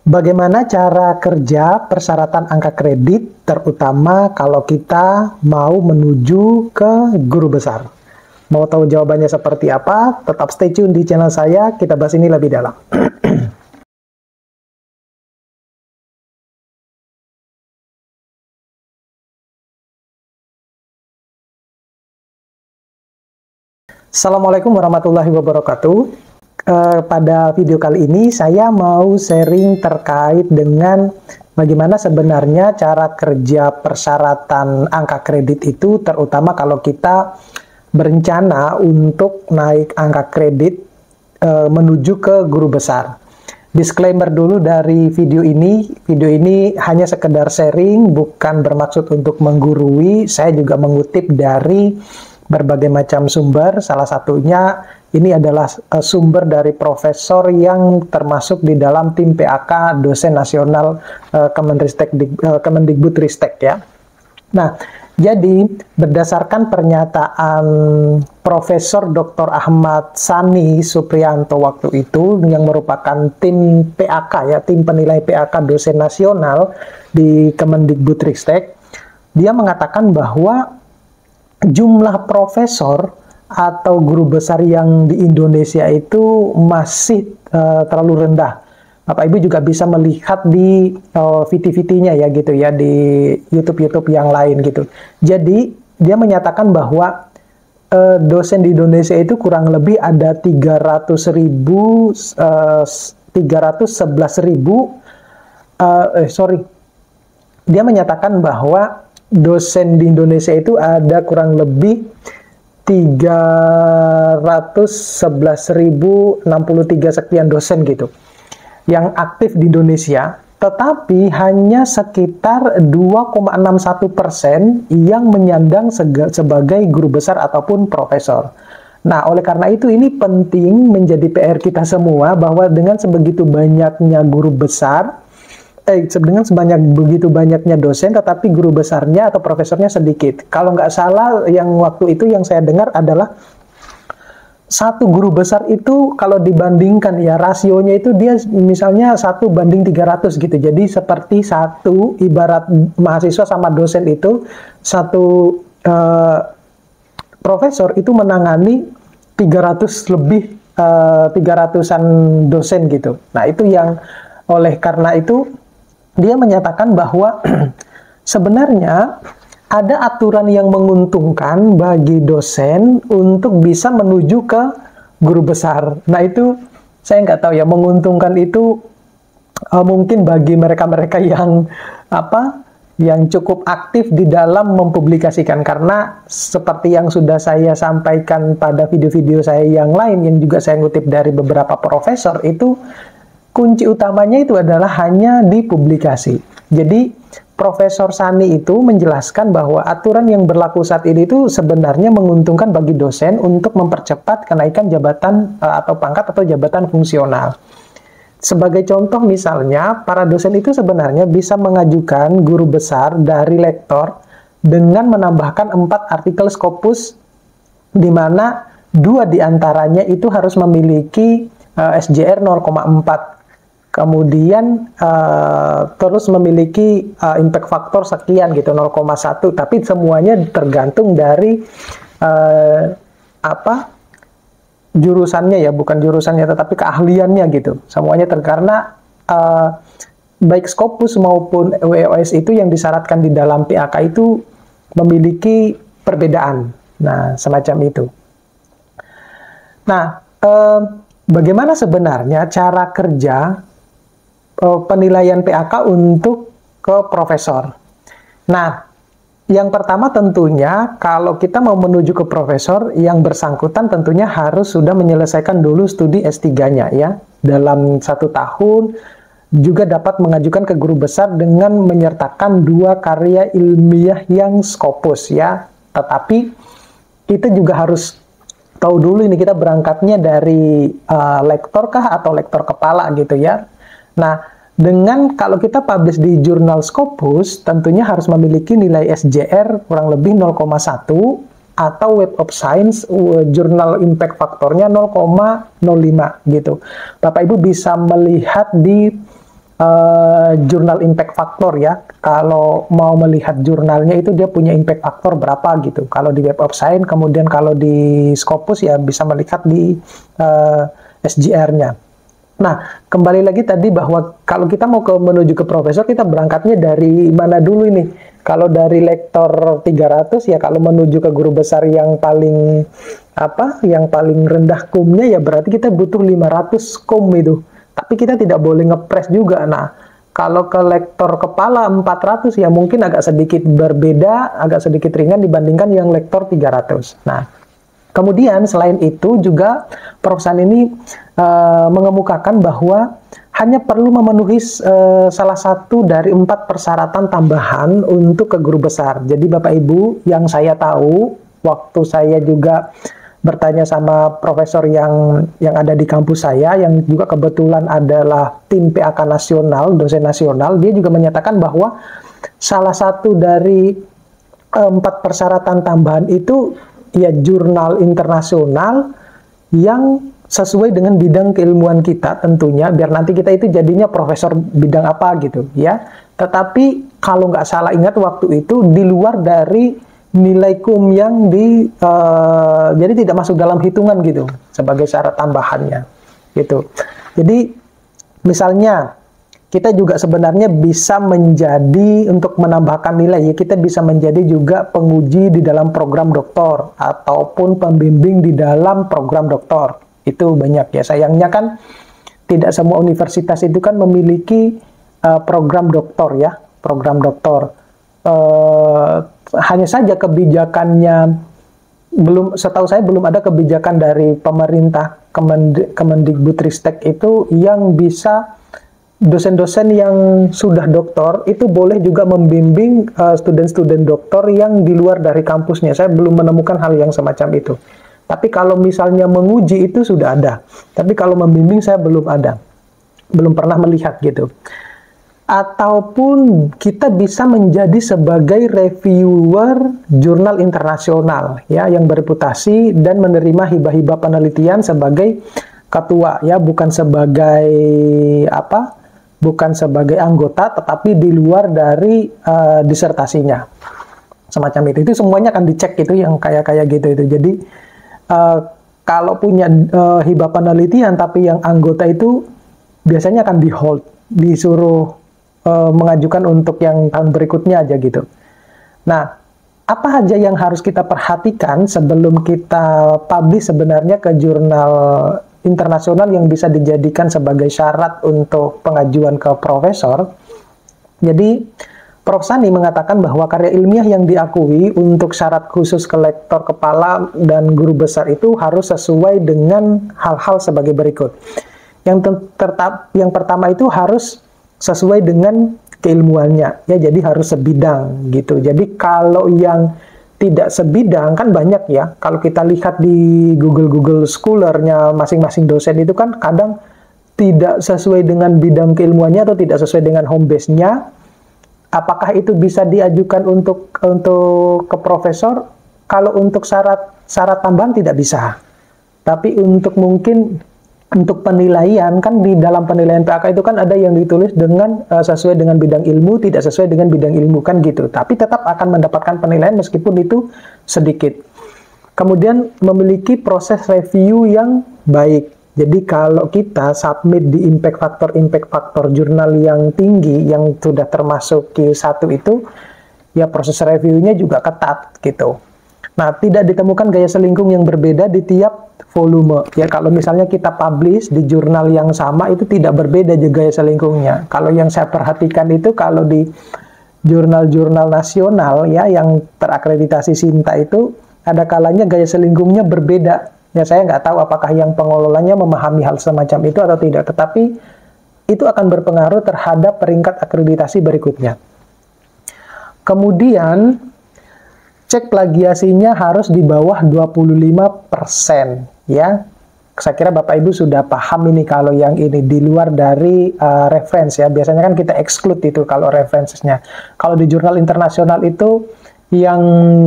Bagaimana cara kerja persyaratan angka kredit, terutama kalau kita mau menuju ke guru besar? Mau tahu jawabannya seperti apa? Tetap stay tune di channel saya, kita bahas ini lebih dalam. Assalamualaikum warahmatullahi wabarakatuh. Pada video kali ini saya mau sharing terkait dengan bagaimana sebenarnya cara kerja persyaratan angka kredit itu, terutama kalau kita berencana untuk naik angka kredit menuju ke guru besar. Disclaimer dulu dari video ini hanya sekedar sharing, bukan bermaksud untuk menggurui. Saya juga mengutip dari berbagai macam sumber, salah satunya ini adalah sumber dari profesor yang termasuk di dalam tim PAK dosen nasional Kemendikbudristek ya. Nah, jadi berdasarkan pernyataan Profesor Dr. Ahmad Sani Supriyanto waktu itu yang merupakan tim PAK ya, tim penilai PAK dosen nasional di Kemendikbudristek, dia mengatakan bahwa jumlah profesor atau guru besar yang di Indonesia itu masih terlalu rendah. Bapak Ibu juga bisa melihat di VT-VT-nya ya gitu ya, di YouTube yang lain gitu. Jadi dia menyatakan bahwa dosen di Indonesia itu kurang lebih ada 311.000. Dia menyatakan bahwa dosen di Indonesia itu ada kurang lebih 311.063 sekian dosen gitu yang aktif di Indonesia, tetapi hanya sekitar 2,61% yang menyandang sebagai guru besar ataupun profesor. Nah, oleh karena itu ini penting menjadi PR kita semua bahwa dengan sebegitu banyaknya guru besar, dengan begitu banyaknya dosen, tetapi guru besarnya atau profesornya sedikit. Kalau nggak salah, yang waktu itu yang saya dengar adalah satu guru besar itu kalau dibandingkan ya, rasionya itu dia misalnya 1:300 gitu. Jadi seperti satu, ibarat mahasiswa sama dosen itu, satu profesor itu menangani 300-an dosen gitu. Nah, itu yang oleh karena itu dia menyatakan bahwa sebenarnya ada aturan yang menguntungkan bagi dosen untuk bisa menuju ke guru besar. Nah, itu saya nggak tahu ya, menguntungkan itu mungkin bagi mereka-mereka yang yang cukup aktif di dalam mempublikasikan, karena seperti yang sudah saya sampaikan pada video-video saya yang lain yang juga saya ngutip dari beberapa profesor, itu kunci utamanya itu adalah hanya di publikasi. Jadi Profesor Sani itu menjelaskan bahwa aturan yang berlaku saat ini itu sebenarnya menguntungkan bagi dosen untuk mempercepat kenaikan jabatan atau pangkat atau jabatan fungsional. Sebagai contoh misalnya, para dosen itu sebenarnya bisa mengajukan guru besar dari lektor dengan menambahkan 4 artikel Scopus, di mana 2 diantaranya itu harus memiliki SJR 0,4. Kemudian terus memiliki impact factor sekian gitu, 0,1, tapi semuanya tergantung dari jurusannya ya, bukan jurusannya tetapi keahliannya gitu. Semuanya karena baik Scopus maupun WOS itu yang disyaratkan di dalam PAK itu memiliki perbedaan. Nah, semacam itu. Nah, bagaimana sebenarnya cara kerja penilaian PAK untuk ke profesor? Nah, yang pertama tentunya kalau kita mau menuju ke profesor, yang bersangkutan tentunya harus sudah menyelesaikan dulu studi S3-nya ya. Dalam 1 tahun juga dapat mengajukan ke guru besar dengan menyertakan 2 karya ilmiah yang Scopus ya. Tetapi kita juga harus tahu dulu ini kita berangkatnya dari lektor kah atau lektor kepala gitu ya. Nah, dengan kalau kita publish di jurnal Scopus, tentunya harus memiliki nilai SJR kurang lebih 0,1 atau Web of Science jurnal impact faktornya 0,05 gitu. Bapak Ibu bisa melihat di jurnal impact factor ya. Kalau mau melihat jurnalnya itu dia punya impact factor berapa gitu. Kalau di Web of Science, kemudian kalau di Scopus ya bisa melihat di SJR-nya. Nah, kembali lagi tadi bahwa kalau kita mau menuju ke profesor, kita berangkatnya dari mana dulu ini? Kalau dari lektor 300 ya, kalau menuju ke guru besar yang paling yang paling rendah kumnya ya berarti kita butuh 500 kum itu. Tapi kita tidak boleh ngepres juga. Nah, kalau ke lektor kepala 400 ya mungkin agak sedikit berbeda, agak sedikit ringan dibandingkan yang lektor 300. Nah, kemudian selain itu juga Prof. San ini mengemukakan bahwa hanya perlu memenuhi salah satu dari 4 persyaratan tambahan untuk ke guru besar. Jadi Bapak Ibu, yang saya tahu waktu saya juga bertanya sama profesor yang ada di kampus saya, yang juga kebetulan adalah tim PAK nasional, dosen nasional, dia juga menyatakan bahwa salah satu dari 4 persyaratan tambahan itu ya jurnal internasional yang sesuai dengan bidang keilmuan kita tentunya, biar nanti kita itu jadinya profesor bidang apa gitu ya. Tetapi kalau nggak salah ingat waktu itu di luar dari nilai kum yang jadi tidak masuk dalam hitungan gitu sebagai syarat tambahannya gitu. Jadi misalnya kita juga sebenarnya bisa menjadi, untuk menambahkan nilai ya, kita bisa menjadi juga penguji di dalam program doktor ataupun pembimbing di dalam program doktor. Itu banyak ya. Sayangnya kan tidak semua universitas itu kan memiliki program doktor ya, program doktor. Hanya saja kebijakannya belum, setahu saya belum ada kebijakan dari pemerintah Kemendikbudristek itu yang bisa dosen-dosen yang sudah doktor itu boleh juga membimbing student-student doktor yang di luar dari kampusnya. Saya belum menemukan hal yang semacam itu. Tapi kalau misalnya menguji itu sudah ada. Tapi kalau membimbing saya belum ada. Belum pernah melihat gitu. Ataupun kita bisa menjadi sebagai reviewer jurnal internasional ya yang bereputasi dan menerima hibah-hibah penelitian sebagai ketua ya, bukan sebagai bukan sebagai anggota, tetapi di luar dari disertasinya. Semacam itu semuanya akan dicek itu yang kayak gitu itu. Jadi kalau punya hibah penelitian tapi yang anggota itu biasanya akan di hold, disuruh mengajukan untuk yang tahun berikutnya aja gitu. Nah, apa aja yang harus kita perhatikan sebelum kita publish sebenarnya ke jurnal internasional yang bisa dijadikan sebagai syarat untuk pengajuan ke profesor? Jadi Prof. Sani mengatakan bahwa karya ilmiah yang diakui untuk syarat khusus ke lektor kepala dan guru besar itu harus sesuai dengan hal-hal sebagai berikut. Yang pertama itu harus sesuai dengan keilmuannya, ya, jadi harus sebidang gitu. Jadi kalau yang tidak sebidang kan banyak ya. Kalau kita lihat di Google Scholar-nya masing-masing dosen itu kan kadang tidak sesuai dengan bidang keilmuannya atau tidak sesuai dengan home base-nya. Apakah itu bisa diajukan untuk ke profesor? Kalau untuk syarat tambahan tidak bisa. Tapi untuk mungkin untuk penilaian, kan di dalam penilaian PAK itu kan ada yang ditulis dengan sesuai dengan bidang ilmu, tidak sesuai dengan bidang ilmu, kan gitu. Tapi tetap akan mendapatkan penilaian meskipun itu sedikit. Kemudian memiliki proses review yang baik. Jadi kalau kita submit di impact factor jurnal yang tinggi, yang sudah termasuk Q1 itu, ya proses reviewnya juga ketat gitu. Nah, tidak ditemukan gaya selingkung yang berbeda di tiap volume. Ya, kalau misalnya kita publish di jurnal yang sama, itu tidak berbeda juga gaya selingkungnya. Kalau yang saya perhatikan itu, kalau di jurnal-jurnal nasional, ya, yang terakreditasi SINTA itu, ada kalanya gaya selingkungnya berbeda. Ya, saya nggak tahu apakah yang pengelolanya memahami hal semacam itu atau tidak. Tetapi, itu akan berpengaruh terhadap peringkat akreditasi berikutnya. Kemudian, cek plagiasinya harus di bawah 25%, ya. Saya kira Bapak Ibu sudah paham ini kalau yang ini di luar dari reference ya. Biasanya kan kita exclude itu kalau referensinya. Kalau di jurnal internasional itu yang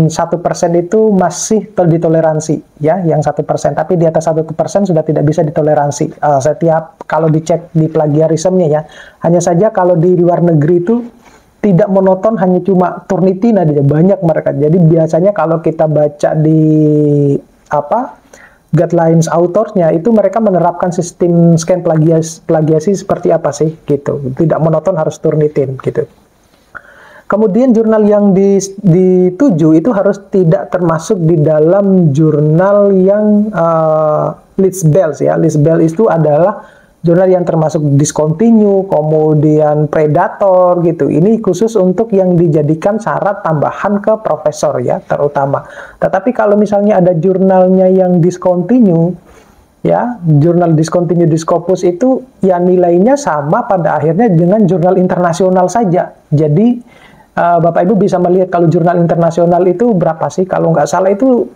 1% itu masih ditoleransi, ya, yang 1%, tapi di atas 1% sudah tidak bisa ditoleransi. Setiap kalau dicek di plagiarismenya ya, hanya saja kalau di luar negeri itu tidak monoton, hanya cuma Turnitin aja, banyak mereka. Jadi biasanya kalau kita baca di guidelines authornya itu mereka menerapkan sistem scan plagiasi seperti apa sih gitu. Tidak monoton, harus Turnitin gitu. Kemudian jurnal yang dituju itu harus tidak termasuk di dalam jurnal yang Litzbels ya. Litzbels itu adalah jurnal yang termasuk discontinue, kemudian predator gitu. Ini khusus untuk yang dijadikan syarat tambahan ke profesor ya, terutama. Tetapi kalau misalnya ada jurnalnya yang discontinue, ya, jurnal discontinue di Scopus itu ya nilainya sama pada akhirnya dengan jurnal internasional saja. Jadi Bapak Ibu bisa melihat kalau jurnal internasional itu berapa sih? Kalau nggak salah itu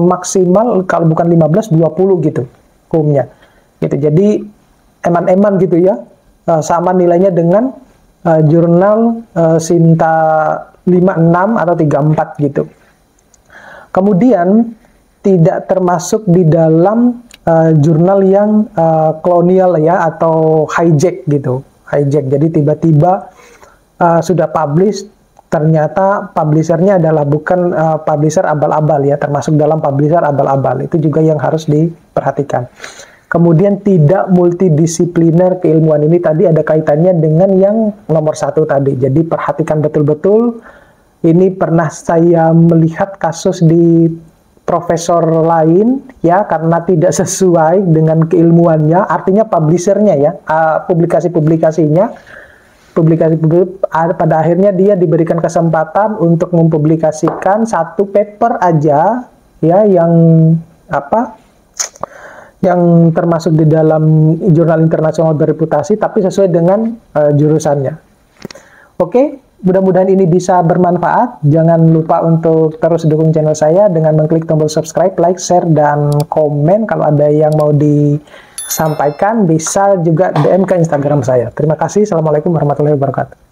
maksimal kalau bukan 15, 20 gitu hukumnya. Gitu. Jadi eman-eman gitu ya, sama nilainya dengan jurnal Sinta 56 atau 34 gitu. Kemudian tidak termasuk di dalam jurnal yang kolonial ya, atau hijack gitu. Hijack, jadi tiba-tiba sudah publish, ternyata publishernya adalah bukan publisher abal-abal ya, termasuk dalam publisher abal-abal. Itu juga yang harus diperhatikan. Kemudian tidak multidisipliner keilmuan, ini tadi ada kaitannya dengan yang nomor 1 tadi. Jadi perhatikan betul-betul, ini pernah saya melihat kasus di profesor lain ya, karena tidak sesuai dengan keilmuannya, artinya publishernya ya, publikasi-publikasinya, pada akhirnya dia diberikan kesempatan untuk mempublikasikan 1 paper aja ya, yang termasuk di dalam jurnal internasional bereputasi, tapi sesuai dengan jurusannya. Oke, mudah-mudahan ini bisa bermanfaat. Jangan lupa untuk terus dukung channel saya dengan mengklik tombol subscribe, like, share, dan komen. Kalau ada yang mau disampaikan, bisa juga DM ke Instagram saya. Terima kasih. Assalamualaikum warahmatullahi wabarakatuh.